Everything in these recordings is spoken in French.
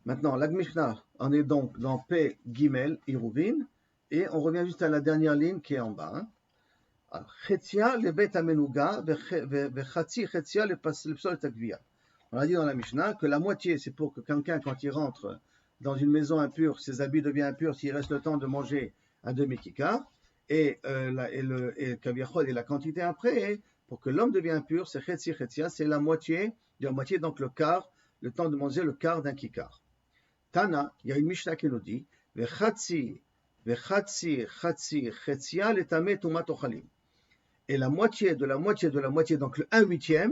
Maintenant, la Mishnah, on est donc dans P Gimel, Iruvin, et on revient juste à la dernière ligne qui est en bas. Hein. Alors, Chetia le bet amenuga, vechatzi chetia le psol takvia. On a dit dans la Mishnah que la moitié, c'est pour que quelqu'un, quand il rentre dans une maison impure, ses habits deviennent impurs, s'il reste le temps de manger un demi-kikar, et kaviachol et la quantité après, pour que l'homme devienne impur, c'est chetzi chetia, c'est la moitié, donc le quart, le temps de manger le quart d'un kikar. Tana, il y a une Mishnah qui nous dit Vechatzi, chetia le tameh tumat ochalim. Et la moitié de la moitié de la moitié, donc le 1/8,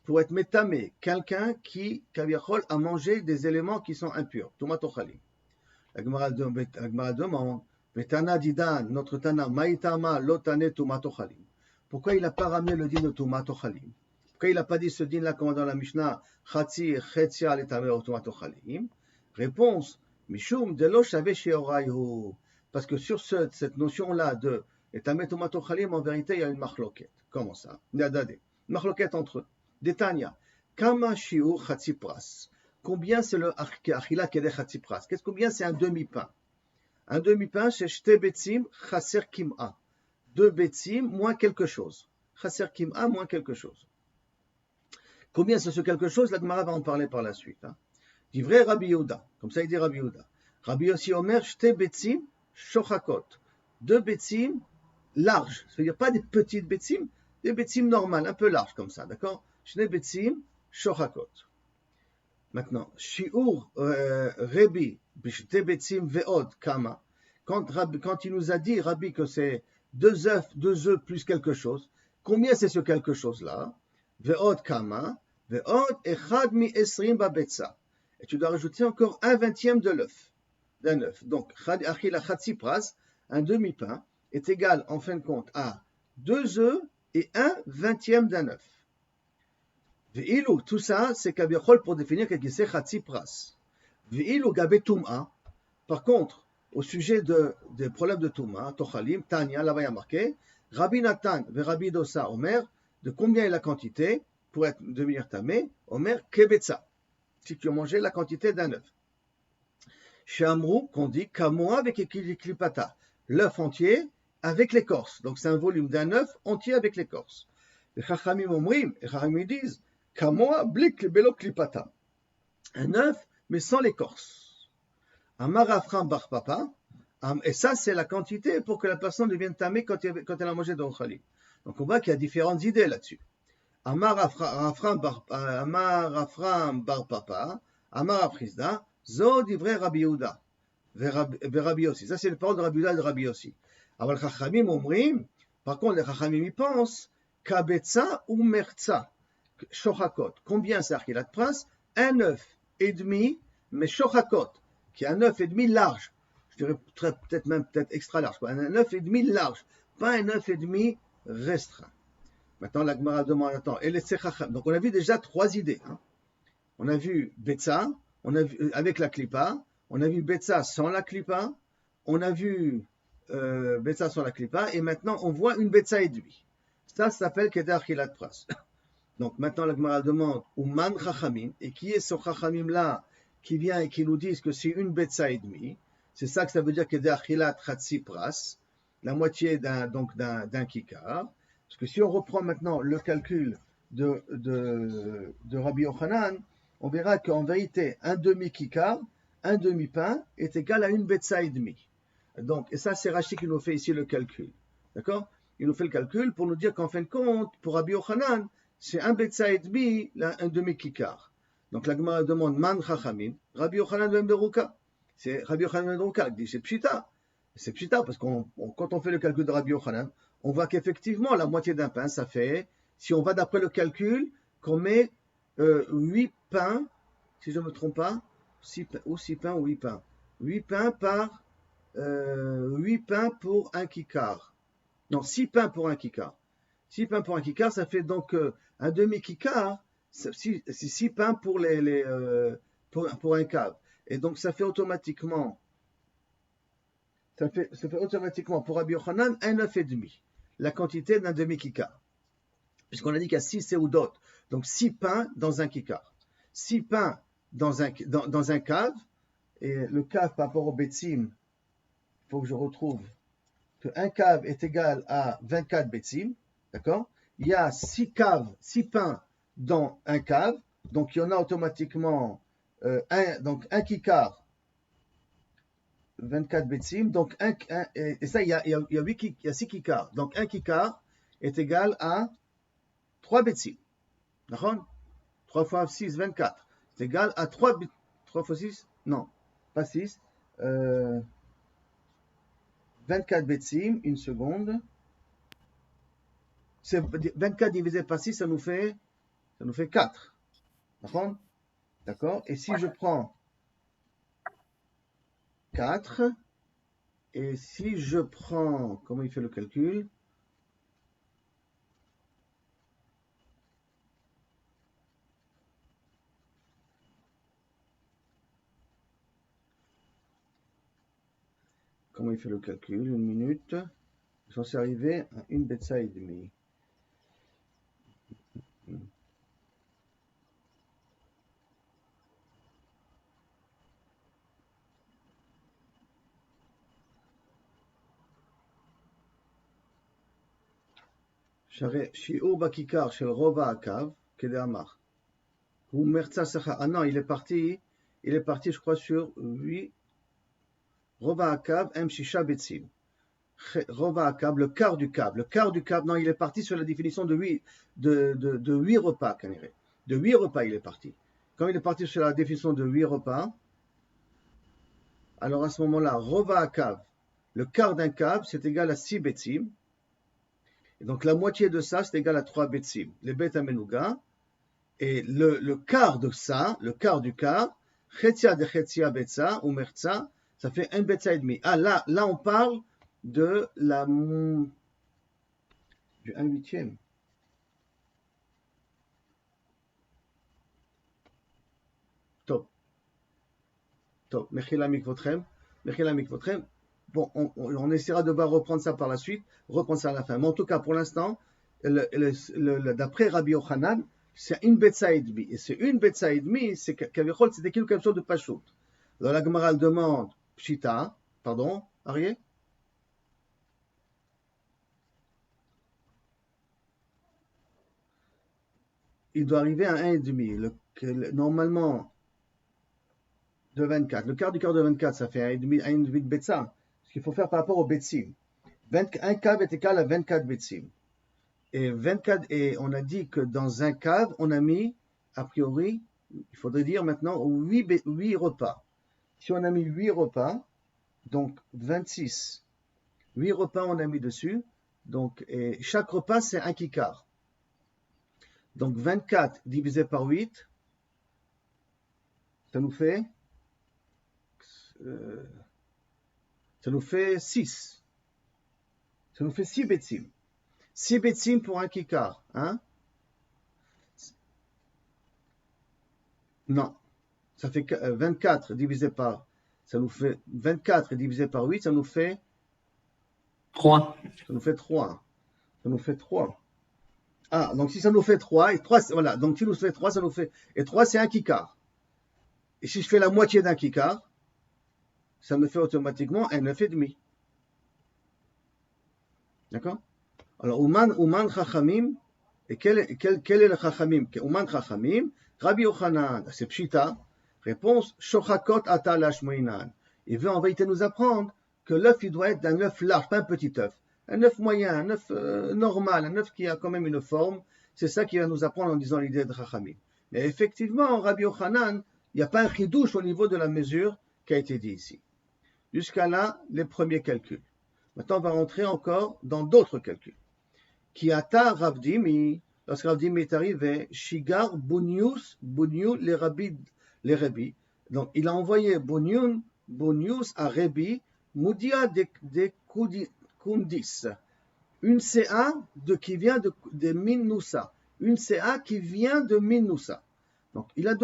pour être métamé, quelqu'un qui, kaviachol, a mangé des éléments qui sont impurs. Tumat ochalim. La Gemara demande Vetana didan, notre Tana, maïtama lotane tumat ochalim. Pourquoi il n'a pas ramené le din de tumat ochalim? Pourquoi il n'a pas dit ce din là comme dans la Mishnah Chatzi, chetia le tameh tumat ochalim? Réponse, Mishum de lo shave sheorayhu. Parce que sur cette notion-là de etameh tumat ochalim, en vérité, il y a une machloket. Comment ça? Une machloket entre eux. Détania. Kama shiur chatzi pras. Combien c'est le achila kedeh chatzi pras? Combien c'est un demi-pain? Un demi-pain, c'est shte betzim chaser kim'a. 2 betzim moins quelque chose. Chaser kim'a moins quelque chose. Combien c'est ce quelque chose? La Gemara va en parler par la suite. Hein. Dit vrai Rabbi Yehuda, comme ça il dit Rabbi Yehuda. Rabbi Yossi Omer, shte betzim shochakot. 2 betzim larges, c'est-à-dire pas des petites betzim, des betzim normales, un peu larges comme ça, d'accord? Shne betzim shochakot. Maintenant, shiur Rebi b'shte betzim ve'od kama. Quand il nous a dit Rabbi que c'est 2 œufs plus quelque chose, combien c'est ce quelque chose-là? Ve'od kama, ve'od echad mi esrim babetza. Et tu dois rajouter encore 1/20 de l'œuf, d'un œuf. Donc, achila chatzi pras, un demi-pain, est égal en fin de compte à 2 œufs et 1/20 d'un œuf. Ve'ilu, tout ça, c'est kaviachol pour définir qu'est-ce que c'est chatzi pras. Ve'ilu gabe tum'a. Par contre, au sujet des problèmes de tum'a, tochalim, tanya, là-bas il y a marqué, Rabbi Nathan ve Rabbi Dosa Omer, de combien est la quantité pour devenir tamé? Omer kebetza. Si tu as mangé la quantité d'un œuf. Chez Amrou, qu'on dit Kamoa avec Eklipata, l'œuf entier avec l'écorce. Donc c'est un volume d'un œuf entier avec l'écorce. Les Chachamim Omrim, les Chachamim disent Kamoa blik belo klipata. Un œuf, mais sans l'écorce. Amar Afram bar papa, et ça c'est la quantité pour que la personne devienne tamée quand elle a mangé de l'ochalim. Donc on voit qu'il y a différentes idées là-dessus. Amar Afram bar papa, Amar Afrizda, Zo divrei Rabbi Yehuda, Rabbi Yossi. Ça c'est le parole de Rabbi Yehuda et de Rabbi Yossi. Alors les Chachamim omrim, par contre les Chachamim y pensent, Kabetza ou Merza, Shochakot. Combien c'est achilat pras? 1,5 œuf, mais Shochakot, qui est 1,5 œuf large. Je dirais peut-être extra large, quoi. 1,5 œuf large, pas 1,5 œuf restreint. Maintenant, la Gemara demande, attends, et les Tsechacham. Donc, on a vu déjà 3 idées. Hein. On a vu Betza, on a vu avec la Klippa, on a vu Betza sans la Klippa, on a vu Betza sans la Klippa, et maintenant, on voit une Betza et demi. Ça s'appelle Kedar Achilat Pras. Donc, maintenant, la Gemara demande, Uman Chachamim, et qui est ce Chachamim-là qui vient et qui nous dit que c'est une Betza et demi? C'est ça que ça veut dire Kedar Achilat Chatzi Pras, la moitié d'un kikar. Parce que si on reprend maintenant le calcul de Rabbi Yochanan, on verra qu'en vérité, un demi-kikar, un demi-pain, est égal à une betza et demi. Donc, et ça, c'est Rashi qui nous fait ici le calcul. D'accord? Il nous fait le calcul pour nous dire qu'en fin de compte, pour Rabbi Yochanan, c'est un betza et demi, un demi-kikar. Donc, la Gemara demande, Man Chachamim, Rabbi Yochanan ben Berouka. C'est Rabbi Yochanan ben Berouka qui dit, c'est Pshita. C'est Pshita, parce que quand on fait le calcul de Rabbi Yochanan, on voit qu'effectivement, la moitié d'un pain, ça fait, si on va d'après le calcul, qu'on met 8 pains, si je ne me trompe pas, 6 pains ou 8 pains. 8 pains par 8 pains pour un kikar. Non, 6 pains pour un kikar. 6 pains pour un kikar, ça fait donc un demi-kikar, c'est 6 pains pour pour un cave. Et donc ça fait automatiquement pour Rabbi Yochanan 1,5 œuf, la quantité d'un demi-kikar. Puisqu'on a dit qu'il y a 6 séoudotes, donc 6 pains dans un kikar. 6 pains dans un cave, et le cave par rapport au betsim, il faut que je retrouve que un cave est égal à 24 betsim, d'accord? Il y a 6 caves, 6 pains dans un cave, donc il y en a automatiquement donc un kikar, 24 betsim, donc et ça, il y a 6 kikars, donc un kikar est égal à 3 betsim, d'accord? 3 fois 6, 24, c'est égal à 3 fois 6, non, pas 6, 24 betsim, une seconde. 24 divisé par 6, ça nous fait 4. D'accord? D'accord? Et si je prends 4, et si je prends, comment il fait le calcul? Comment il fait le calcul? Une minute. J'en suis arrivé à une betsa et demie. שיעור בכיכר של רובע הקו, כדאמר. הוא מרצה שכר. Ah non, il est parti, je crois, sur 8. רובע הקו, M shisha betsim. Rova Akab, le quart du câble, non, il est parti sur la définition de 8 repas, de 8 repas il est parti. Quand il est parti sur la définition de 8 repas, alors à ce moment-là, Rova Akab, le quart d'un câble, c'est égal à 6 betsim. Et donc la moitié de ça, c'est égal à 3 betsim. Les bet amenuga. Et le quart de ça, le quart du quart, chetia de chetia betsa ou merza, ça fait 1 betsa et demi. Ah, là on parle de du 1/8. Top. Top. Mechila mikvotrem. Bon, on essaiera de reprendre ça par la suite, reprendre ça à la fin. Mais en tout cas, pour l'instant, d'après Rabbi Yochanan, c'est une betsa et demi. Et c'est une betsa et demi, c'est Kavichol, c'était quelque chose de pachout. Alors la Gemara demande, Pshita, pardon, Arié? Il doit arriver à 1,5. Normalement, de 24. Le quart du quart de 24, ça fait 1,5 de betsa. Ce qu'il faut faire par rapport au betsim. Un cave est égal à 24 betsim. Et 24, et on a dit que dans un cave, on a mis, a priori, il faudrait dire maintenant 8 repas. Si on a mis 8 repas, donc 26, 8 repas on a mis dessus, donc et chaque repas c'est un kikar. Donc 24 divisé par 8, ça nous fait 6. Ça nous fait 6 betsim. 6 betsim pour un kikar, hein? Non. Ça fait 24 divisé par, ça nous fait 24 divisé par 8, ça nous fait 3. Ça nous fait 3. Ça nous fait 3. Ah, donc si ça nous fait 3, et 3, voilà, donc si nous fait 3, ça nous fait, et 3 c'est un kikar. Et si je fais la moitié d'un kikar, ça me fait automatiquement un 9,5. D'accord? Alors, Ouman Chachamim, et quel est le Chachamim? Ouman Chachamim, Rabbi Yochanan, c'est Pshita. Réponse, Shochakot ata lashmoinan. Il veut en vérité nous apprendre que l'œuf, il doit être d'un œuf large, pas un petit œuf. Un œuf moyen, un œuf normal, un œuf qui a quand même une forme. C'est ça qu'il va nous apprendre en disant l'idée de Chachamim. Mais effectivement, Rabbi Yochanan, il n'y a pas un chidouche au niveau de la mesure qui a été dit ici. Jusqu'à là, les premiers calculs. Maintenant, on va rentrer encore dans d'autres calculs. Kiata Ravdimi, lorsque Ravdimi est arrivé, Shigar Bunius les Rabbi. Donc, il a envoyé Bunius à Rabbi, Moudia de Kundis, une CA qui vient de Minoussa, une CA qui vient de Minoussa. Donc, il a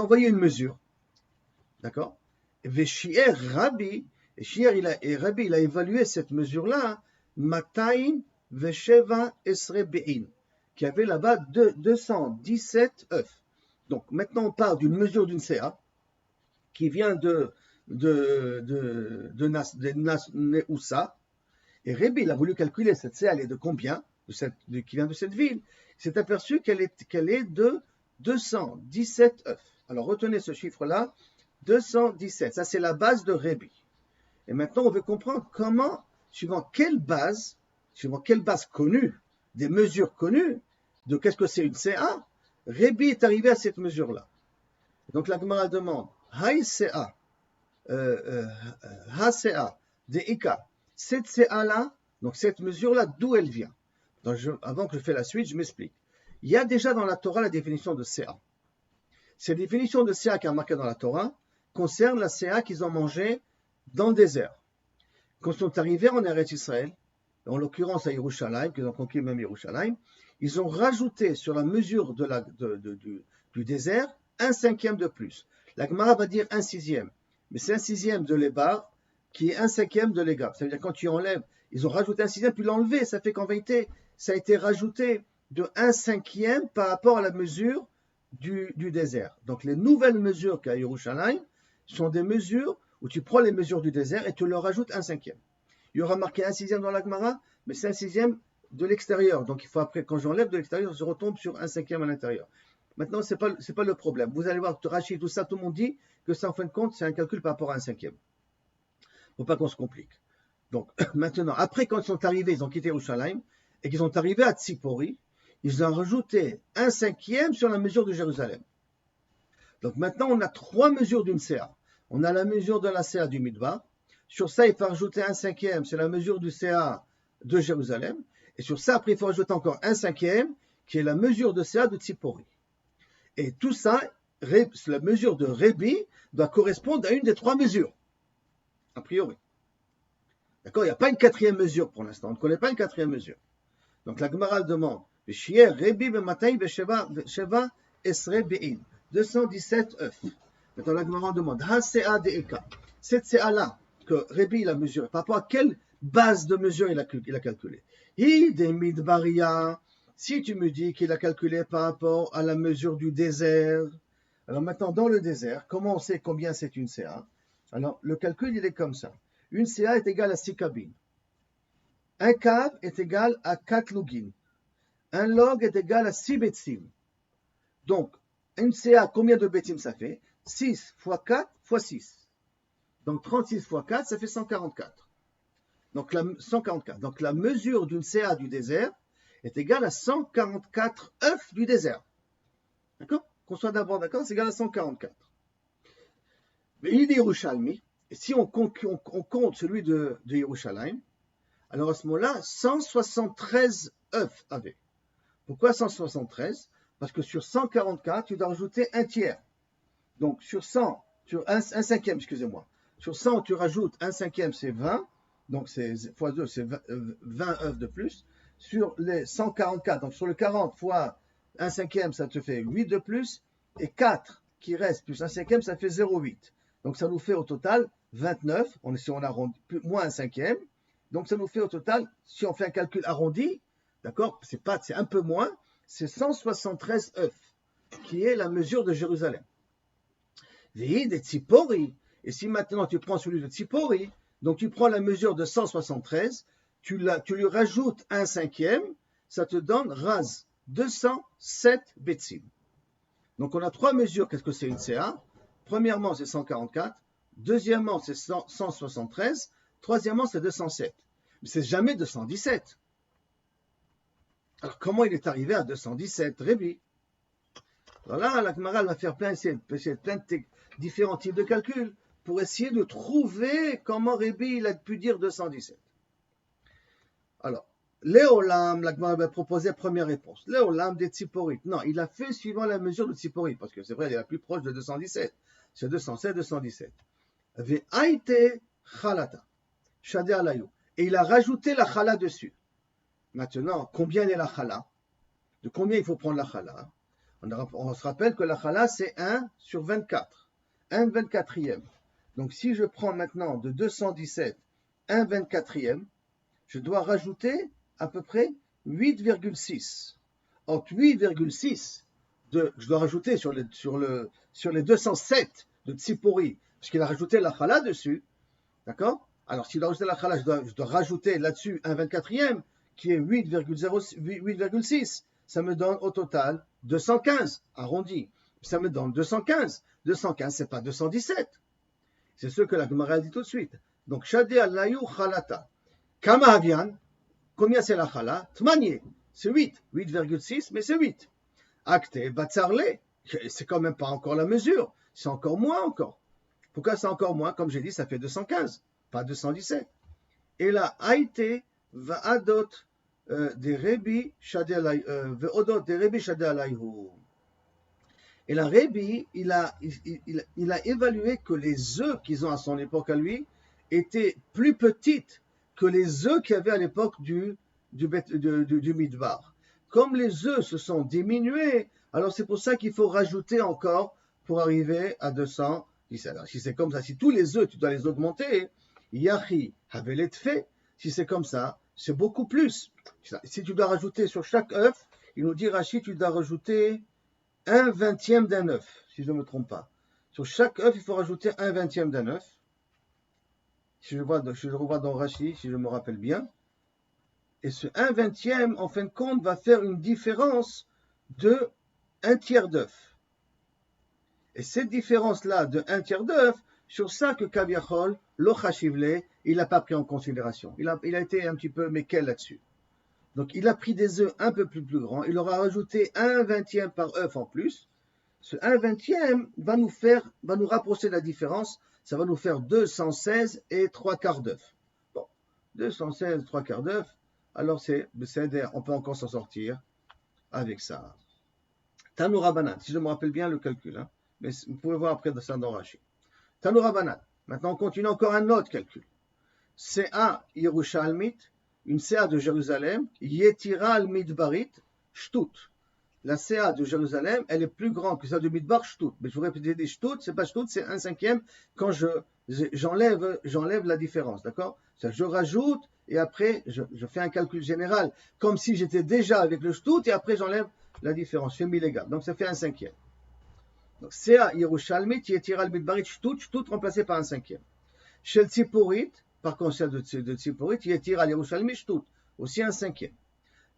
envoyé une mesure. D'accord? Veshier Rabbi, et Rabbi, il a évalué cette mesure-là, Mataim Vesheva Esre Be'in, qui avait là-bas 217 œufs. Donc maintenant on parle d'une mesure d'une CA qui vient de Neusa, et Rebbe il a voulu calculer cette CA, elle est de combien, qui vient de cette ville. Il s'est aperçu qu'elle est de 217 œufs. Alors retenez ce chiffre-là, 217, ça c'est la base de Rebbe. Et maintenant on veut comprendre comment, suivant quelle base connue, des mesures connues, de qu'est-ce que c'est une CA, Rebbe est arrivé à cette mesure-là. Donc la Gemara demande, Hay CA, Ha CA, de Ika, cette CA-là, donc cette mesure-là, d'où elle vient? Donc avant que je fasse la suite, je m'explique. Il y a déjà dans la Torah la définition de CA. Cette définition de CA qui est marquée dans la Torah concerne la CA qu'ils ont mangée dans le désert. Quand ils sont arrivés en Eretz Israël, en l'occurrence à Yerushalayim, qu'ils ont conquis même Yerushalayim, ils ont rajouté sur la mesure du désert 1/5 de plus. La Gemara va dire 1/6, mais c'est 1/6 de l'ébar qui est 1/5 de l'égab. Ça veut dire quand tu enlèves, ils ont rajouté 1/6 puis l'enlevé, ça fait qu'en vérité, ça a été rajouté de 1/5 par rapport à la mesure du désert. Donc les nouvelles mesures qu'a Yerushalayim sont des mesures où tu prends les mesures du désert et tu leur rajoutes 1/5. Il y aura marqué 1/6 dans la Gemara, mais c'est 1/6 de l'extérieur. Donc il faut après, quand j'enlève de l'extérieur, je retombe sur 1/5 à l'intérieur. Maintenant, c'est pas le problème. Vous allez voir, Rachid, tout ça, tout le monde dit que ça, en fin de compte, c'est un calcul par rapport à 1/5. Il ne faut pas qu'on se complique. Donc maintenant, après, quand ils sont arrivés, ils ont quitté Yerushalayim et qu'ils sont arrivés à Tzipori, ils ont rajouté 1/5 sur la mesure de Jérusalem. Donc maintenant, on a 3 mesures d'une CA. On a la mesure de la CA du Midbar. Sur ça, il faut rajouter 1/5, c'est la mesure du CA de Jérusalem. Et sur ça, après, il faut rajouter encore 1/5, qui est la mesure de CA de Tzipori. Et tout ça, la mesure de Rebbe doit correspondre à une des 3 mesures, a priori. D'accord? Il n'y a pas une 4e mesure pour l'instant. On ne connaît pas une 4e mesure. Donc la Gemara demande, Rebbe b'matay b'sheva esre be'in. 217 œufs. Maintenant la Gemara demande, Ha CA de Eka. Cette CA-là, que Rebbe il a mesuré, par rapport à quelle base de mesure il a calculé? Hi de midbaria. Si tu me dis qu'il a calculé par rapport à la mesure du désert, alors maintenant dans le désert, comment on sait combien c'est une CA? Alors le calcul il est comme ça. Une CA est égale à 6 cabines. Un cab est égal à 4 lugin. Un log est égal à 6 betsim. Donc une CA, combien de betsim ça fait? 6 fois 4 fois 6. Donc 36 fois 4, ça fait 144. Donc la mesure d'une CA du désert est égale à 144 œufs du désert. D'accord? Qu'on soit d'abord d'accord, c'est égal à 144. Mais il est Yerushalmi, et si on compte celui de Yerushalayim, alors à ce moment-là, 173 œufs avaient. Pourquoi 173? Parce que sur 144, tu dois rajouter un tiers. Donc sur 100, sur un cinquième, excusez-moi. Sur 100, tu rajoutes un cinquième, c'est 20. Donc c'est fois 2, c'est 20 œufs de plus. Sur les 144, donc sur le 40 fois 1/5, ça te fait 8 de plus, et 4 qui reste plus 1/5, ça fait 0,8. Donc ça nous fait au total 29, si on arrondit, moins 1/5, donc ça nous fait au total, si on fait un calcul arrondi, d'accord, c'est un peu moins, c'est 173 œufs, qui est la mesure de Jérusalem. V'hi de Tzipori, et si maintenant tu prends celui de Tzipori, donc tu prends la mesure de 173, tu lui rajoutes 1/5, ça te donne raz 207 betsim. Donc on a 3 mesures, qu'est-ce que c'est une CA? Premièrement, c'est 144, deuxièmement, c'est 173, troisièmement, c'est 207. Mais c'est jamais 217. Alors comment il est arrivé à 217, Rebbe? Voilà, la Gemara va faire plein de différents types de calculs pour essayer de trouver comment Rebbe il a pu dire 217. Alors, Léolam, la Gemara va proposer la première réponse. Léolam des Tzipori. Non, il a fait suivant la mesure de Tzipori, parce que c'est vrai, elle est la plus proche de 217. C'est 207, 217. Ve'aite chalata. Shade alayou. Et il a rajouté la chala dessus. Maintenant, combien est la chala? De combien il faut prendre la chala? On se rappelle que la chala, c'est 1 sur 24. 1 24e. Donc, si je prends maintenant de 217, 1 24e, je dois rajouter à peu près 8,6. Entre 8,6 je dois rajouter sur les 207 de Tzipori, parce qu'il a rajouté la chala dessus, d'accord? Alors, s'il a rajouté la chala, je dois rajouter là-dessus un 24e, qui est 8,6. Ça me donne au total 215, arrondi. Ça me donne 215. 215, c'est pas 217. C'est ce que la Gemara dit tout de suite. Donc, Shadé Alayu Chalata. Kama Avian, combien c'est la chala? Tmanié, c'est 8. 8,6, mais c'est 8. Acte Batsarle, c'est quand même pas encore la mesure. C'est encore moins encore. Pourquoi c'est encore moins? Comme j'ai dit, ça fait 215, pas 217. Et là, Haïté va adot des Rebi Shadé Alayhu. Et la Rebi, il a évalué que les œufs qu'ils ont à son époque à lui étaient plus petites que les œufs qu'il y avait à l'époque du Midbar. Comme les œufs se sont diminués, alors c'est pour ça qu'il faut rajouter encore pour arriver à 217. Alors si c'est comme ça, si tous les œufs, tu dois les augmenter, Yahi Havelet fait, si c'est comme ça, c'est beaucoup plus. Si tu dois rajouter sur chaque œuf, il nous dit Rachid, tu dois rajouter 1/20 d'un œuf, si je ne me trompe pas. Sur chaque œuf, il faut rajouter 1/20 d'un œuf. Si je revois dans Rashi, si je me rappelle bien. Et ce 1/20, en fin de compte, va faire une différence de 1/3 d'œuf. Et cette différence-là de 1/3 d'œuf, sur ça que Kaviachol, l'Ochashivle, il n'a pas pris en considération. Il a été un petit peu méquel là-dessus. Donc, il a pris des œufs un peu plus grands. Il aura rajouté 1/20 par œuf en plus. Ce 1/20 va nous rapprocher de la différence. Ça va nous faire 216 et 3/4 d'œuf. Bon, 216 et 3/4 d'œuf. Alors, on peut encore s'en sortir avec ça. Tanoura Banan, si je me rappelle bien le calcul. Hein, mais vous pouvez voir après ça dans Rashi. Tanoura Banan. Maintenant, on continue encore un autre calcul. CA Yerushalmit. Une CA de Jérusalem, Yetira al-Midbarit, Shtut. La CA de Jérusalem, elle est plus grande que celle de Midbar, Shtut. Mais je vous répète, Shtut, c'est pas Shtut, c'est 1/5 quand j'enlève la différence, d'accord? Je rajoute et après, je fais un calcul général, comme si j'étais déjà avec le Shtut et après j'enlève la différence, je fais 1000 égales. Donc ça fait 1/5. Donc CA Yerushalmit, Yetira al-Midbarit, Shtut remplacé par 1/5. Chez le Tziporit, par contre, celle de Tziporit, Yetir al Yerushalmi Shtut, aussi 1/5.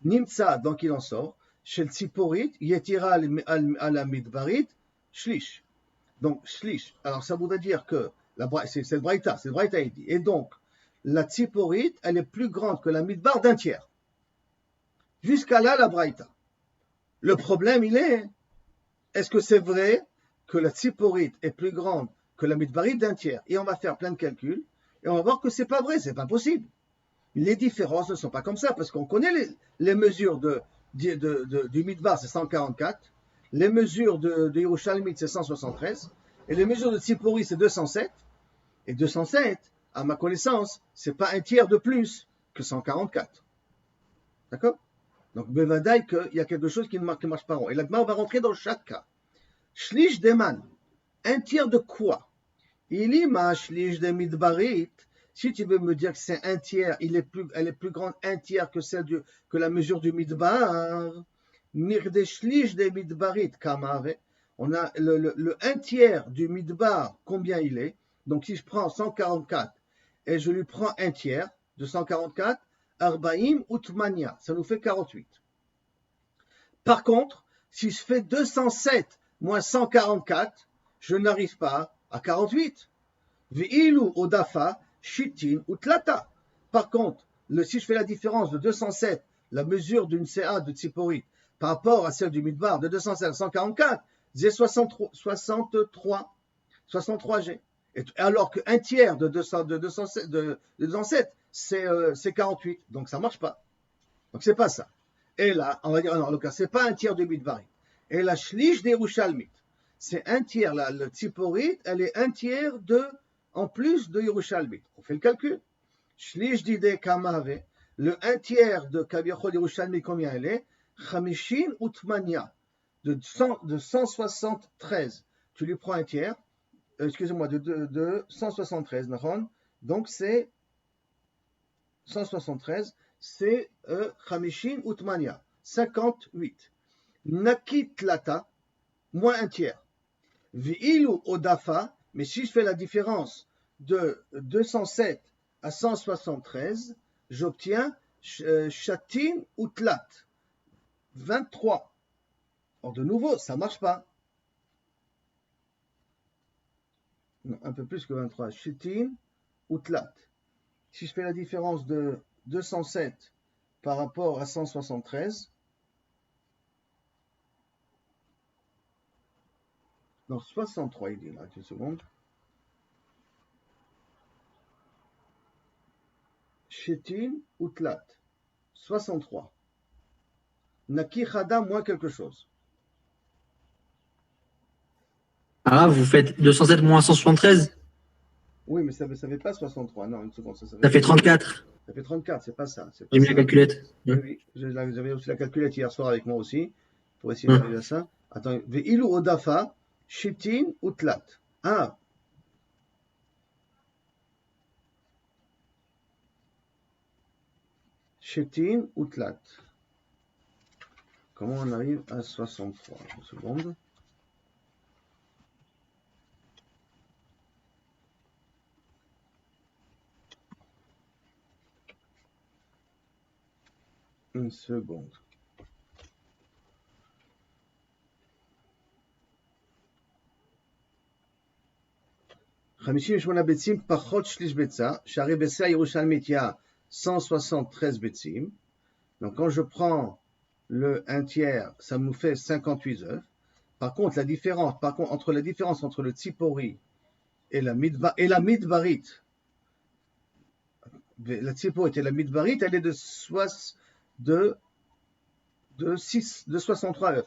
Nimtsa, donc il en sort. Chez le Tziporit, Yetir al Midbarit, Shlish. Donc, Shlish. Alors, ça voudrait dire que, c'est le Braïta, il dit. Et donc, la Tziporit, elle est plus grande que la Midbar d'un tiers. Jusqu'à là, la Braïta. Le problème, est-ce que c'est vrai que la Tziporit est plus grande que la Midbarit d'un tiers? Et on va faire plein de calculs. Et on va voir que c'est pas vrai, c'est pas possible. Les différences ne sont pas comme ça, parce qu'on connaît les mesures du Midbar, c'est 144, les mesures de Yerushalmit, c'est 173, et les mesures de Tzipori, c'est 207. Et 207, à ma connaissance, c'est pas un tiers de plus que 144. D'accord? Donc, Bevadaï, qu'il y a quelque chose qui ne marche pas rond. Et la Gemara va rentrer dans chaque cas. Shlish deman, un tiers de quoi? Ilima shlish de midbarit, si tu veux me dire que c'est un tiers, elle est plus grande un tiers que que la mesure du midbar, mirde shlish de midbarit kamave, on a le 1/3 du midbar, combien il est? Donc si je prends 144 et je lui prends 1/3 de 144, arbaim utmania, ça nous fait 48. Par contre, si je fais 207 moins 144, je n'arrive pas à 48. Ve'ilu odafa shitin utlata. Par contre, si je fais la différence de 207, la mesure d'une CA de Tzipori, par rapport à celle du Midbar de 207 à 144, j'ai 63 G. Alors qu'un tiers de 207, c'est 48. Donc ça ne marche pas. Donc c'est pas ça. Et là, on va dire, non, c'est pas un tiers de Midbar. Et la shlish des Yerushalmit, c'est un tiers, là, le Tziporit, elle est un tiers en plus de Yerushalmit. On fait le calcul. Shlish d'idée kamave, le un tiers de Kaviachol Yerushalmit, combien elle est? Chamishin utmania, de 173. Tu lui prends un tiers, excusez-moi, de 173, donc c'est 173, c'est Chamishin utmania, 58. Nakit lata, moins un tiers. Ve'ilu odafa, mais si je fais la différence de 207 à 173, j'obtiens shatin utlat, 23. Or, de nouveau, ça ne marche pas. Non, un peu plus que 23. Shatin utlat. Si je fais la différence de 207 par rapport à 173, non, 63, il dit là, une seconde. Shetin utlat, 63. Naki chada moins quelque chose. Ah, vous faites 207 moins 173? Oui, mais ça ne fait pas 63. Non, une seconde. Ça fait 34. Ça fait 34, c'est pas ça. J'ai mis la calculette. Oui, j'avais aussi la calculette hier soir avec moi aussi, pour essayer d'arriver à ça. Attends, ve'ilu odafa, shitin utlat. Ah. Shitin utlat. Comment on arrive à 63? Une seconde. Une seconde. חמישים ושמונה ביצים פחות שליש ביצה, שהרי ביצה הירושלמית יהיה 173 ביצים. Donc quand je prends le 1 tiers, ça nous fait 58 œufs. Par contre, entre la différence entre le tzipori et la midbarit, la tzipori et la midbarit, elle est de 63 œufs.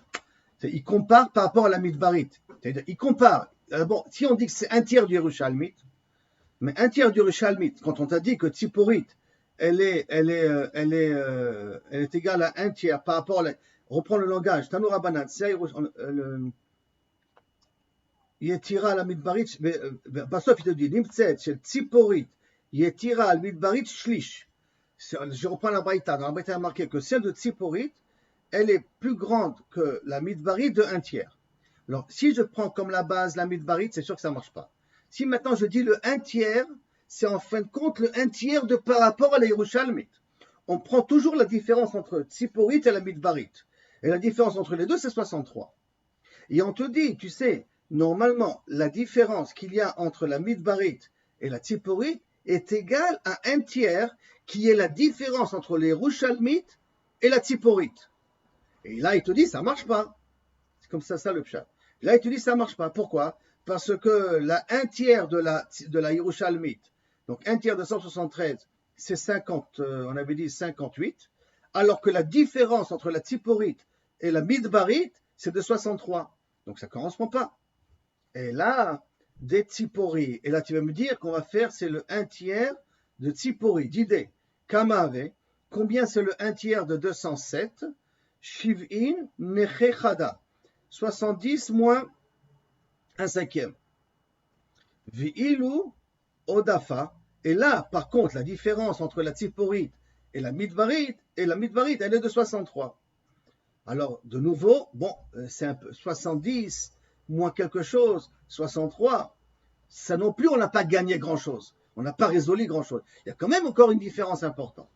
Il compare par rapport à la midbarit. C'est-à-dire, il compare. Bon, si on dit que c'est un tiers du Yerushalmit, mais un tiers du Yerushalmit, quand on t'a dit que Tziporit, elle est égale à un tiers par rapport à reprends le langage, Tanoura Banan, c'est Yetira la midbarit, בסוף il te dit, נמצאת של ציפורית, יתירה על midbarit shlish. Je reprends la braïta. Dans la braïta, il y a marqué que celle de Tziporit, elle est plus grande que la midbarit de un tiers. Alors, si je prends comme la base la midbarit, c'est sûr que ça ne marche pas. Si maintenant je dis le 1 tiers, c'est en fin de compte le 1 tiers de par rapport à la Yerushalmit. On prend toujours la différence entre Tziporit et la midbarit. Et la différence entre les deux, c'est 63. Et on te dit, tu sais, normalement, la différence qu'il y a entre la midbarit et la Tziporit est égale à 1 tiers, qui est la différence entre les Yerushalmit et la Tziporit. Et là, il te dit, ça ne marche pas. C'est comme ça le pshat. Là, il te dit ça ne marche pas. Pourquoi? Parce que la 1 tiers de la Yerushalmit, donc 1 tiers de 173, c'est 50, on avait dit 58, alors que la différence entre la Tziporit et la Midbarit, c'est de 63. Donc ça ne correspond pas. Et là, des Tzipori, et là tu vas me dire qu'on va faire, c'est le 1 tiers de Tzipori, d'idée. Kamave, combien c'est le 1 tiers de 207? Shiv'in nechechada. 70 moins un cinquième. Vi'ilu odafa. Et là, par contre, la différence entre la tziporit et la midvarit, elle est de 63. Alors, de nouveau, bon, c'est un peu 70 moins quelque chose, 63. Ça non plus, on n'a pas gagné grand-chose. On n'a pas résolu grand-chose. Il y a quand même encore une différence importante.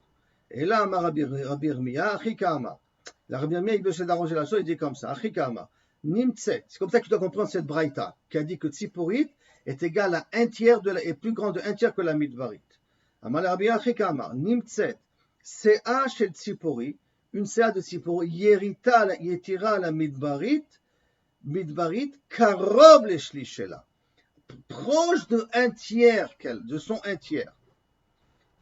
Et là, Rabbi Irmia, Achikama. La Rabbi Irmia, il essaie d'arranger la chose, il dit comme ça, Achikama. Nimtset, c'est comme ça que tu dois comprendre cette braïta, qui a dit que Tziporit est égal à 1 tiers est plus grand de 1 tiers que la midvarit. Amal Rabbi Achikama, Nimtset, CA chez Tzipori, une CA de Tzipori, Yetira la midvarit, Karob le Shlishela, proche de 1 tiers, de son 1 tiers.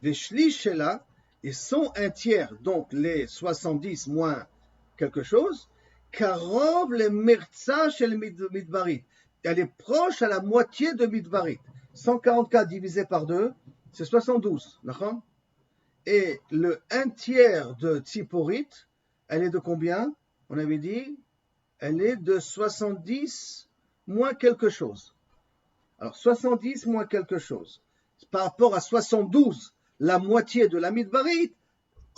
Les Shlishela, et son 1 tiers, donc les 70 moins quelque chose, Karov le Merza chez le Midbarit. Elle est proche à la moitié de Midbarit. 144 divisé par 2, c'est 72. D'accord? Et le 1 tiers de Tziporit, elle est de combien? On avait dit, elle est de 70 moins quelque chose. Alors 70 moins quelque chose. Par rapport à 72, la moitié de la Midbarit,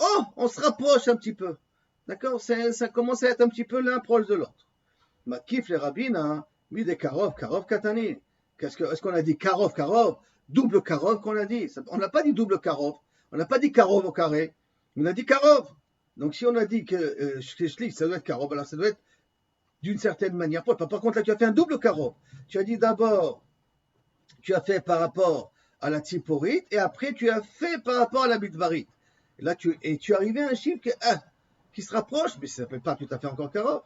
oh, on se rapproche un petit peu. D'accord? Ça commence à être un petit peu l'un proche de l'autre. Makif les rabbins, mis des karov katani. Est-ce qu'on a dit karov, double karov qu'on a dit? On n'a pas dit double karov, on n'a pas dit karov au carré, on a dit karov. Donc si on a dit que shlish, ça doit être karov, alors ça doit être d'une certaine manière. Par contre, là, tu as fait un double karov. Tu as dit d'abord, tu as fait par rapport à la tziporite, et après tu as fait par rapport à la midbarite. Et là, tu es arrivé à un chiffre qui se rapproche, mais ça ne s'appelle pas tout à fait encore karov.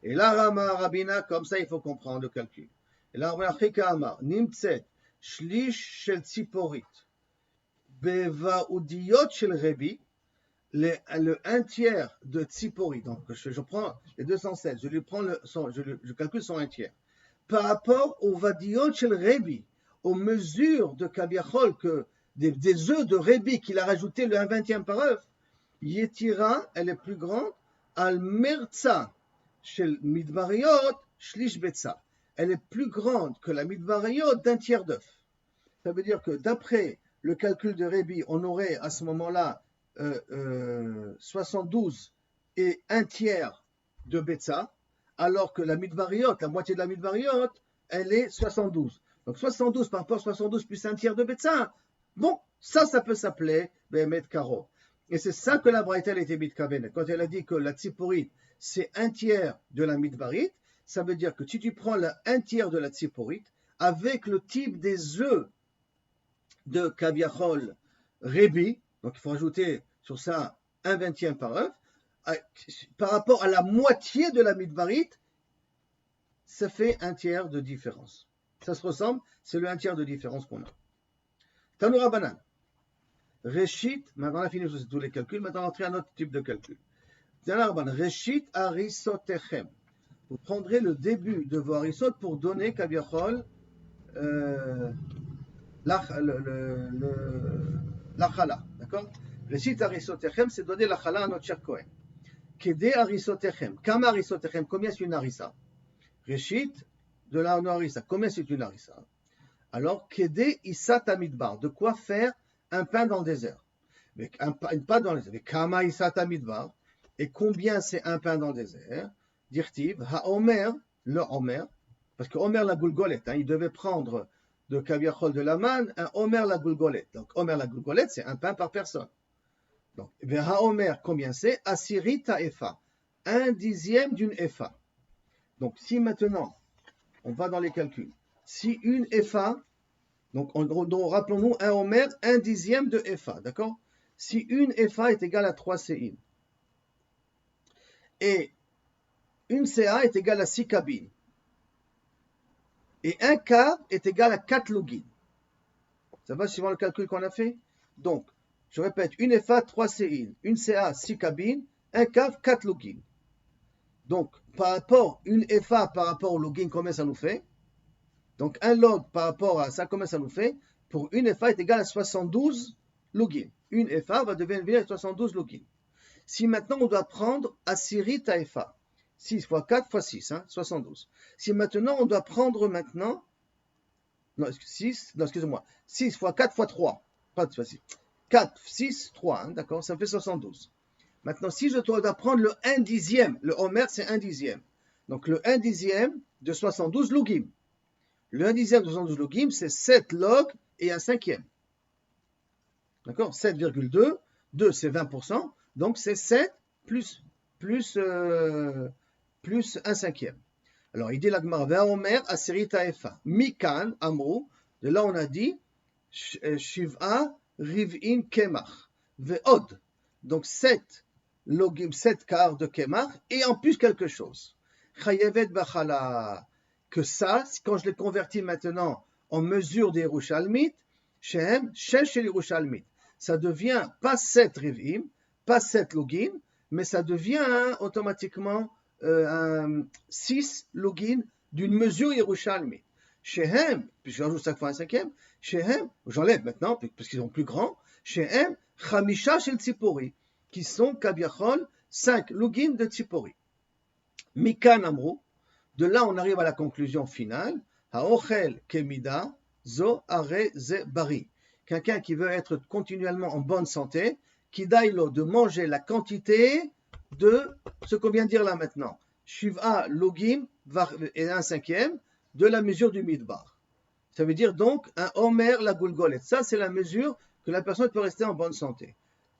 Et là, Rama, Rabina, comme ça, il faut comprendre le calcul. Et là, Rabina Chika Amar, Nimtset, Shlish shel Tziporit, Bevaudiyot shel Rebi, le 1/3 de Tziporit. Donc, je prends les 216, je calcule son 1/3. Par rapport au Vadiyot shel Rebi, aux mesures de Kaviachol, des œufs de Rebi qu'il a rajouté le 1/20 par œuf, Yetira, elle est plus grande, Al Merza, Shel Midbariot, Shlish Betza. Elle est plus grande que la Midbariot d'1/3 d'œuf. Ça veut dire que d'après le calcul de Rebi, on aurait à ce moment-là 72 et 1/3 de Betza, alors que la Midbariot, la moitié de la Midbariot, elle est 72. Donc 72 par rapport à 72 plus 1/3 de Betza, bon, ça peut s'appeler Behemet Karo. Et c'est ça que la Braïta elle était mitkavenet. Quand elle a dit que la tziporite, c'est 1/3 de la midbarite, ça veut dire que si tu prends le 1/3 de la tziporite, avec le type des œufs de Kaviachol Rebi, donc il faut rajouter sur ça 1/20 par œuf, par rapport à la moitié de la midbarite, ça fait 1/3 de différence. Ça se ressemble, c'est le 1/3 de différence qu'on a. Tanoura Banan. Réchit, maintenant on a fini tous les calculs, maintenant on va entrer à un autre type de calcul. Réchit harisotechem. Vous prendrez le début de vos harisot pour donner Kaviachol l'achala. D'accord? Réchit harisotechem, c'est donner l'achala à notre cher Kohen. Kede harisotechem. Kama harisotechem, combien c'est une harissa? Réchit, de la harissa, combien c'est une harissa? Alors, Kede isat amidbar, de quoi faire un pain dans le désert. Un pain dans le désert. Kama isat amidbar. Et combien c'est un pain dans le désert? Dirtiv, ha-omer, le omer, parce que omer la goulgolette, il devait prendre de Kaviachol de la manne un omer la goulgolette. Donc, omer la goulgolette, c'est un pain par personne. Donc, ha-omer, combien c'est? Asirita efa, 1/10 d'une efa. Donc, si maintenant, on va dans les calculs, si une efa, donc rappelons-nous, un omer, 1/10 de efa, d'accord? Si une efa est égale à 3 séines, et une CA est égale à 6 cabines, et un quart est égal à 4 logins. Ça va suivant le calcul qu'on a fait? Donc, je répète, une FA, 3 séines, une CA, 6 cabines, un quart, 4 logins. Donc, par rapport, une FA par rapport au login, combien ça nous fait? Donc, un log par rapport à ça, combien ça nous fait? Pour une FA est égal à 72 logins. Une FA va devenir 72 logins. Si maintenant on doit prendre Asiri Taefa, 6 fois 4 fois 6, 72. Si maintenant on doit prendre maintenant, non, 6 fois 4 fois 3, pas de facile. 4, 6, 3, d'accord, ça fait 72. Maintenant, si je dois prendre le 1/10, le Homer c'est 1/10. Donc le 1/10 de 72 logim. Le 1/10 de 72 logim, c'est 7 log et un cinquième. D'accord, 7,2, 2 c'est 20%. Donc c'est 7 plus un cinquième. Alors il dit la Gemara, Ve'omer aseri ta'efa, mikan amrou, de là on a dit, shiv'a riv'in kemach, ve'od, donc 7 logim, 7 quarts de kemach, et en plus quelque chose. Chayevet bachala, que ça, quand je l'ai converti maintenant en mesure des Yerushalmit, shehem, shesh shel Yerushalmit, ça devient pas 7 riv'im, pas 7 login, mais ça devient automatiquement 6 login d'une mesure Yerushalmi. Shehem, puisque j'ajoute chaque fois un cinquième, Shehem, j'enlève maintenant, parce qu'ils sont plus grands, Shehem, Chamisha shel Tzipori, qui sont Kaviachol, 5 login de Tzipori. Mikan Amrou, de là on arrive à la conclusion finale, Haochel Kemida, Zo Are Ze Bari. Quelqu'un qui veut être continuellement en bonne santé, Kidailo, de manger la quantité de ce qu'on vient de dire là maintenant. Shiv'a logim et un cinquième de la mesure du midbar. Ça veut dire donc un Omer la Gulgolet. Ça, c'est la mesure que la personne peut rester en bonne santé.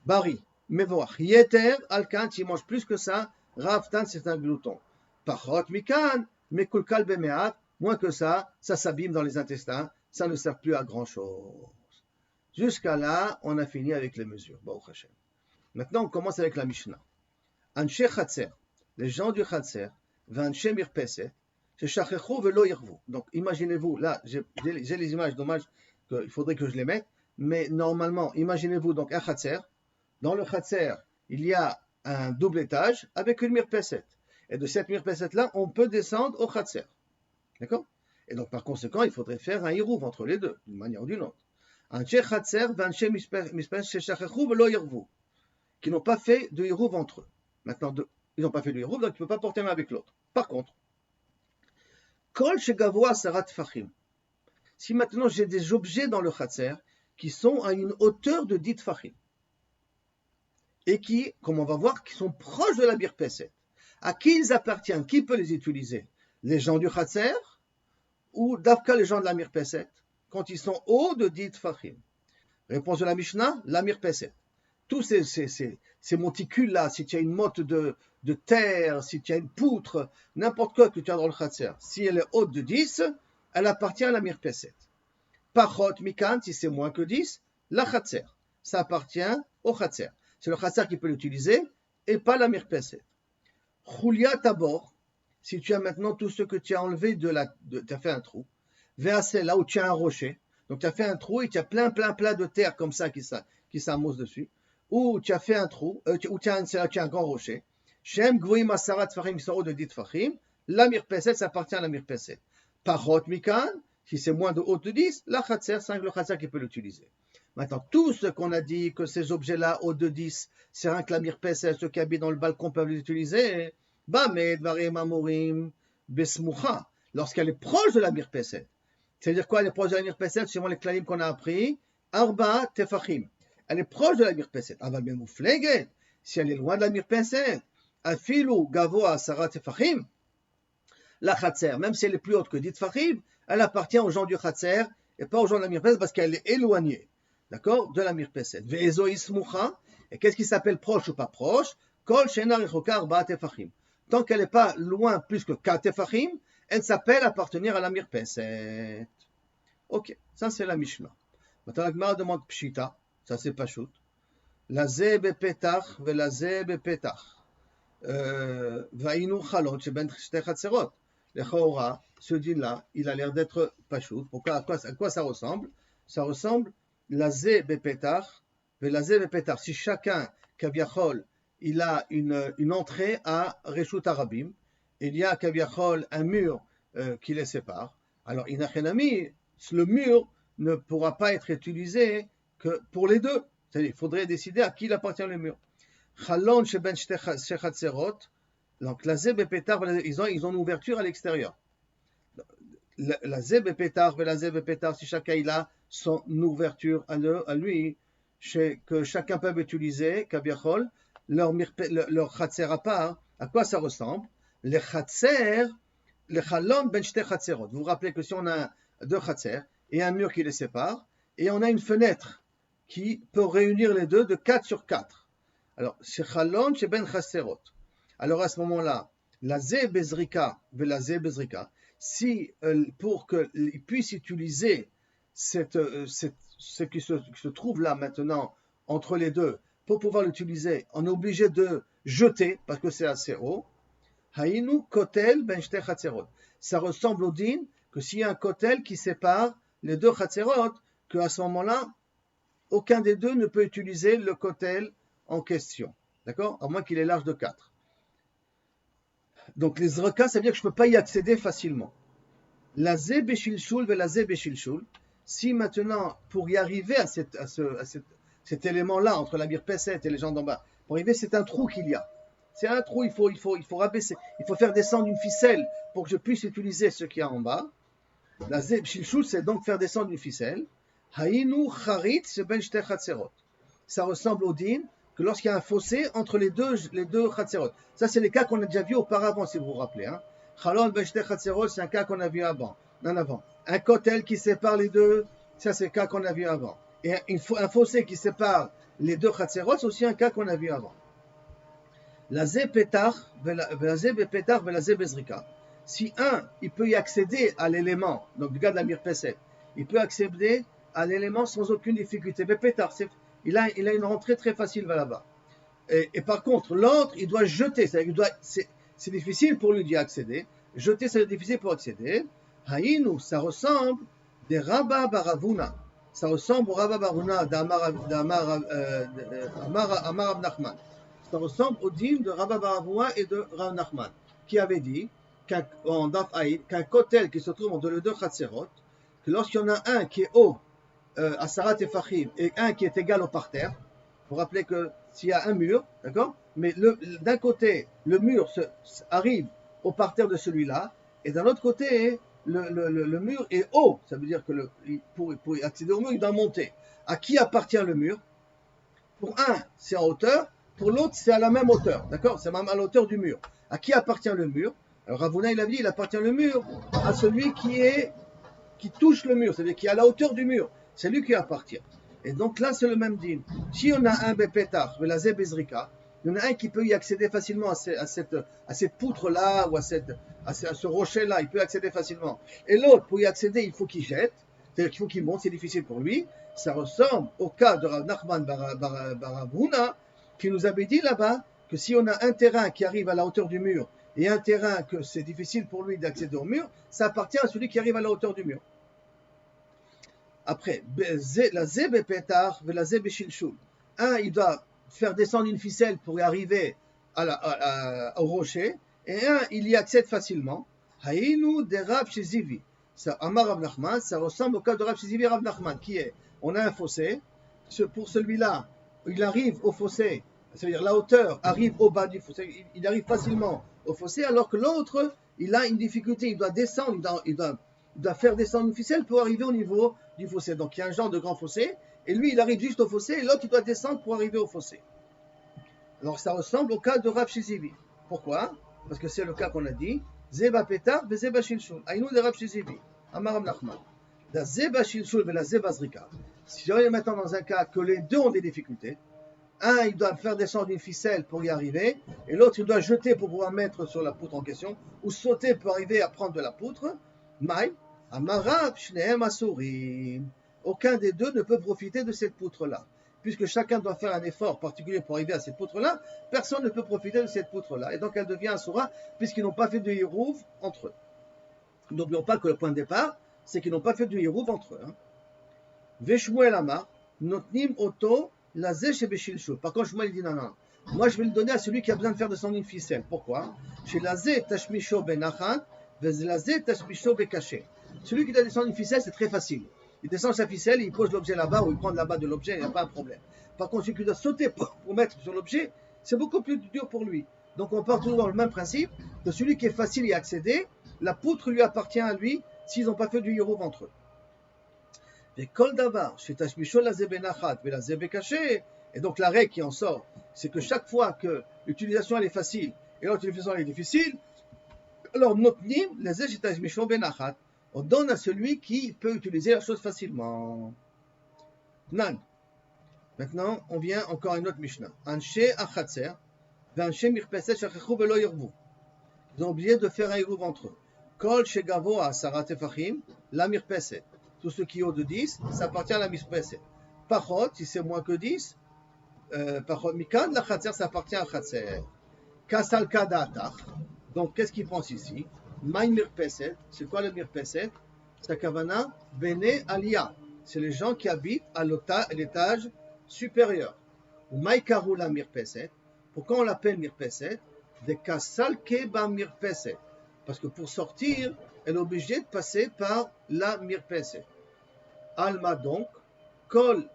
Bari, Mevoach, Yeter, Alkan, s'il mange plus que ça, Raftan, c'est un glouton. Pachot, Mikan, Mekulkal Bemeat, moins que ça s'abîme dans les intestins, ça ne sert plus à grand chose. Jusqu'à là, on a fini avec les mesures. Baruch Hashem. Maintenant, on commence avec la Mishnah. Anshe Chatzer, les gens du Chatzer, Vanshe Mirpeset, Shechachechu velo yirvu. Donc, imaginez-vous, là, j'ai les images, dommage qu'il faudrait que je les mette, mais normalement, imaginez-vous donc un Chatzer. Dans le Chatzer, il y a un double étage avec une Mirpeset. Et de cette Mirpeset-là, on peut descendre au Chatzer. D'accord? Et donc, par conséquent, il faudrait faire un hirouv entre les deux, d'une manière ou d'une autre. Anshe Chatzer, Vanshe Mirpeset, Shechachechu velo yirvu. Qui n'ont pas fait de hirouv entre eux. Maintenant, ils n'ont pas fait de hirouv, donc ils ne peuvent pas porter l'un avec l'autre. Par contre, Kol shegavoa sarat fachim. Si maintenant j'ai des objets dans le Chatzer qui sont à une hauteur de 10 fachim et qui, comme on va voir, qui sont proches de la birpeset, à qui ils appartiennent, qui peut les utiliser? Les gens du Chatzer ou d'Afka les gens de la mirpeset quand ils sont hauts de 10 fachim? Réponse de la Mishnah, la mirpeset. Tous ces monticules-là, si tu as une motte de terre, si tu as une poutre, n'importe quoi que tu as dans le Chatzer, si elle est haute de 10, elle appartient à la mirpeset. Pachot mikan, si c'est moins que 10, la Chatzer. Ça appartient au Chatzer. C'est le Chatzer qui peut l'utiliser et pas la mirpeset. Chulia tabor, si tu as maintenant tout ce que tu as enlevé tu as fait un trou. Veasé, là où tu as un rocher. Donc tu as fait un trou et tu as plein de terre comme ça qui s'amosse dessus. Ou tu as fait un trou, ou tu as un grand rocher. Shem gvoim asarat fachim soro de dit fachim. La mirpeset, ça appartient à la mirpeset. Pachot mikan, si c'est moins de haut de 10, la Chatzer, c'est le Chatzer qui peut l'utiliser. Maintenant, tout ce qu'on a dit, que ces objets-là, haut de 10, c'est rien que la mirpeset, ceux qui habitent dans le balcon peuvent l'utiliser. Bamed, varim, amorim, besmucha. Lorsqu'elle est proche de la mirpeset. C'est-à-dire quoi, elle est proche de la mirpeset, suivant les klalim qu'on a appris. Arba tefachim. Elle est proche de la mirpeset. Aval ben moufleget, si elle est loin de la mirpeset, afilu gavoa sarat tefachim, la Chatzer, même si elle est plus haute que 10 fachim, elle appartient aux gens du Chatzer et pas aux gens de la mirpeset parce qu'elle est éloignée, d'accord, de la mirpeset. Ve'ezo ismucha, et qu'est-ce qui s'appelle proche ou pas proche? Kol shenar rechokar ba tefachim. Tant qu'elle n'est pas loin plus que 4 tefachim, elle s'appelle appartenir à la mirpeset. Ok, ça c'est la Mishnah. Maintenant la Gemara demande pshita. Ça c'est Pachout. La ze bepetach ve la ze bepetach. Vainu chalot sheben shte chatzerot. Le chora, ce din-là, il a l'air d'être Pachout. Pourquoi, à quoi ça ressemble? Ça ressemble la ze bepetach ve la ze bepetach. Si chacun, kaviachol, il a une entrée à Reshut Arabim, il y a kaviachol un mur qui les sépare. Alors, inachenami, le mur ne pourra pas être utilisé que pour les deux. C'est-à-dire, il faudrait décider à qui il appartient le mur. Chalon sheben shechatzerot, donc la zeb et pétar, ils ont une ouverture à l'extérieur. La zeb et pétar, la zeb et pétar, si chacun il a son ouverture à lui, que chacun peut utiliser, kabiachol, leur chatzer à part, à quoi ça ressemble? Les chatzer, les chalon ben shte chatzerot. Vous vous rappelez que si on a deux chatzer et un mur qui les sépare, et on a une fenêtre qui peut réunir les deux de 4 sur 4. Alors, c'est chalon chez ben chatzerot. Alors à ce moment-là, la zé bezrika, la zé bezrika, si pour qu'ils puissent utiliser ce qui se trouve là maintenant entre les deux, pour pouvoir l'utiliser, on est obligé de jeter parce que c'est assez haut. Haïnu kotel ben shte chatzerot. Ça ressemble au din que s'il y a un kotel qui sépare les deux chatzerot, qu'à ce moment-là, aucun des deux ne peut utiliser le kotel en question. D'accord? À moins qu'il ait large de 4. Donc les zraka, ça veut dire que je ne peux pas y accéder facilement. La zé beshilshul ve la zé beshilshul, si maintenant, pour y arriver à cet élément-là, entre la mirpeset et les gens d'en bas, pour arriver, c'est un trou qu'il y a. C'est un trou, il faut rabaisser, il faut faire descendre une ficelle pour que je puisse utiliser ce qu'il y a en bas. La zé beshilshul, c'est donc faire descendre une ficelle. Haïnu charit sheben shte chatzerot. Ça ressemble au din que lorsqu'il y a un fossé entre les deux chatzerot. Ça, c'est les cas qu'on a déjà vus auparavant, si vous vous rappelez. Hein. Chalon Beshte Chatzerot, c'est un cas qu'on a vu avant. En avant. Un kotel qui sépare les deux, ça c'est un cas qu'on a vu avant. Et un fossé qui sépare les deux Chatzerot, c'est aussi un cas qu'on a vu avant. La Zé Pétar, la Zé Pétar, la Zé Bezrika. Si il peut y accéder à l'élément, donc le gars de la Mirpeset, il peut accéder à l'élément sans aucune difficulté. Pétar, il a une rentrée très facile vers là-bas. Et par contre, l'autre, il doit jeter, c'est difficile pour lui d'y accéder. Jeter, c'est difficile pour accéder. Haïnou, ça ressemble des Rabba Baravuna. Ça ressemble au Rabba Baravuna d'Amar Nachman. Ça ressemble au dîme de Rabba Baravuna et de Rav Nachman, qui avait dit qu'un kotel qui se trouve entre les deux Chatzerot, que lorsqu'il y en a un qui est haut, à Sarat et Fachim, et un qui est égal au parterre, vous vous rappelez que s'il y a un mur, d'accord, mais d'un côté, le mur arrive au parterre de celui-là, et d'un autre côté, le mur est haut. Ça veut dire que pour accéder au mur, il doit monter. À qui appartient le mur? Pour un, c'est en hauteur. Pour l'autre, c'est à la même hauteur. D'accord? C'est même à la hauteur du mur. À qui appartient le mur? Alors Ravuna, il a dit, il appartient le mur à celui qui touche le mur, c'est-à-dire qui est à la hauteur du mur. C'est lui qui appartient. Et donc là, c'est le même dîme. Si on a un Bepetar, la Zebezrika, il y en a un qui peut y accéder facilement à cette poutre-là ou à ce rocher-là, il peut y accéder facilement. Et l'autre, pour y accéder, il faut qu'il jette, c'est-à-dire qu'il faut qu'il monte, c'est difficile pour lui. Ça ressemble au cas de Rav Nachman Baravuna, qui nous avait dit là-bas que si on a un terrain qui arrive à la hauteur du mur et un terrain que c'est difficile pour lui d'accéder au mur, ça appartient à celui qui arrive à la hauteur du mur. Après, la Zebe Pétar, la Zebe Shilshul. Il doit faire descendre une ficelle pour y arriver au rocher, et il y accède facilement. Haïnou de Rav Shizivi. Amar Rav Nachman, ça ressemble au cas de Rav Shizivi Rav Nachman, qui est, on a un fossé, pour celui-là, il arrive au fossé, c'est-à-dire la hauteur arrive au bas du fossé, il arrive facilement au fossé, alors que l'autre, il a une difficulté, il doit descendre, il doit faire descendre une ficelle pour arriver au niveau du fossé. Donc il y a un genre de grand fossé, et lui il arrive juste au fossé, et l'autre il doit descendre pour arriver au fossé. Alors ça ressemble au cas de Rav Shizivi. Pourquoi? Parce que c'est le cas qu'on a dit, Zeba Petar, Zeba Shilshul. Aïnou de Rav Shizivi. Amaram Nachman. La Zeba Shilshul et la Zeba Zrika. Si on est maintenant dans un cas que les deux ont des difficultés, il doit faire descendre une ficelle pour y arriver, et l'autre il doit jeter pour pouvoir mettre sur la poutre en question, ou sauter pour arriver à prendre de la poutre. Maï, Amarav, Shnehem Asurim. Aucun des deux ne peut profiter de cette poutre-là. Puisque chacun doit faire un effort particulier pour arriver à cette poutre-là, personne ne peut profiter de cette poutre-là. Et donc elle devient Asura, puisqu'ils n'ont pas fait de Hirouv entre eux. N'oublions pas que le point de départ, c'est qu'ils n'ont pas fait de Hirouv entre eux. Veshmuel Amar, Notnim Oto, Lazé Shebeshilshul. Par contre, Shmuel dit non. Moi, je vais le donner à celui qui a besoin de faire descendre une ficelle. Pourquoi? Chez Lazé Tashmisho Benachan, Vezlazé Tashmisho Bekaché. Celui qui doit descendre une ficelle, c'est très facile. Il descend sa ficelle, il pose l'objet là-bas ou il prend là-bas de l'objet, il n'y a pas un problème. Par contre, celui qui doit sauter pour mettre sur l'objet, c'est beaucoup plus dur pour lui. Donc on part toujours dans le même principe, que celui qui est facile à y accéder, la poutre lui appartient à lui s'ils n'ont pas fait du Hirouv entre eux. Et Kol Davar, chez Tashmisho la Zebenachat, la Zebekaché, et donc la règle qui en sort, c'est que chaque fois que l'utilisation elle est facile et l'autre l'utilisation elle est difficile, alors Notnim, la Zé Tashmisho Benachat, on donne à celui qui peut utiliser la chose facilement. Nan. Maintenant, on vient encore à une autre Mishnah. Anshe achatzer, ve'anshe mirpeset shachechu velo yirvu. Ils ont oublié de faire un hirouv entre eux. Kol shegavo a sarat tefachim, la mirpeset. Tout ce qui est haut de 10, ça appartient à la mirpeset. Pachot, si c'est moins que 10, pachot mikad, la chatzer, ça appartient à chatzer. Kasal kadatach. Donc, qu'est-ce qu'il pense ici? Maï mirpeset, c'est quoi le mirpeset? Sakavana, bene alia. C'est les gens qui habitent à l'étage supérieur. Ou maï karula mirpeset. Pourquoi on l'appelle mirpeset? De kasal keba mirpeset. Parce que pour sortir, elle est obligée de passer par la mirpeset. Alma donc, kol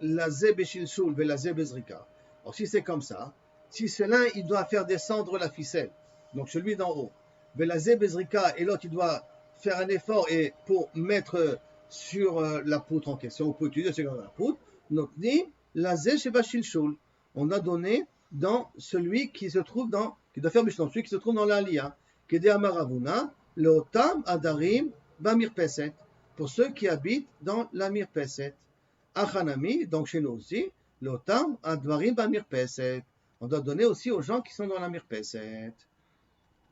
la zebeshilshul ve la zebezrika. Alors si c'est comme ça, si celui-là il doit faire descendre la ficelle, donc celui d'en haut, la Zebezrika et l'autre il doit faire un effort et pour mettre sur la poutre en question, on peut utiliser la poutre, Notni, la Zebashilshul. On a donné dans celui qui se trouve dans, qui doit faire Mishnah, celui qui se trouve dans l'Aliyah. Kede Amaravuna, Leotam Adarim Bamirpeset, pour ceux qui habitent dans la Mirpeset. Achanami, donc chez nous aussi, Leotam Advarim Bamirpeset. On doit donner aussi aux gens qui sont dans la Mirpeset.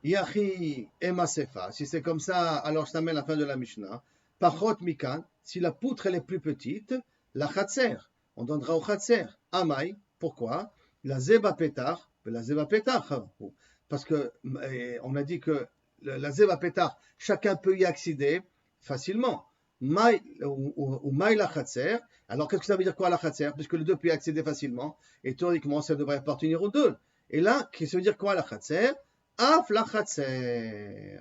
Yachi Emasefa, si c'est comme ça, alors je t'amène à la fin de la Mishnah. Pachot Mikan, si la poutre elle est plus petite, la Chatser, on donnera au Chatser. Amai, pourquoi? La Zeba Petar, la Zeba Petar, parce que on a dit que la Zeba Petar, chacun peut y accéder facilement. Maï ou Maï la Chatser, alors qu'est-ce que ça veut dire quoi la Chatser? Puisque les deux peuvent y accéder facilement, et théoriquement ça devrait appartenir aux deux. Et là, qu'est-ce que ça veut dire quoi la Chatser? Af la Chatser,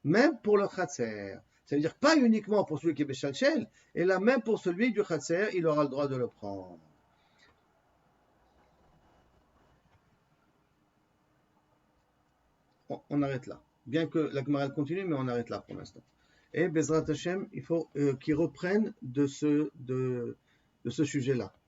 même pour le Chatser. Ça veut dire pas uniquement pour celui qui est Béchalchel, et là même pour celui du Chatser, il aura le droit de le prendre. On arrête là. Bien que la Gemara continue, mais on arrête là pour l'instant. Et Bezrat Hashem, il faut qu'ils reprennent de ce sujet-là.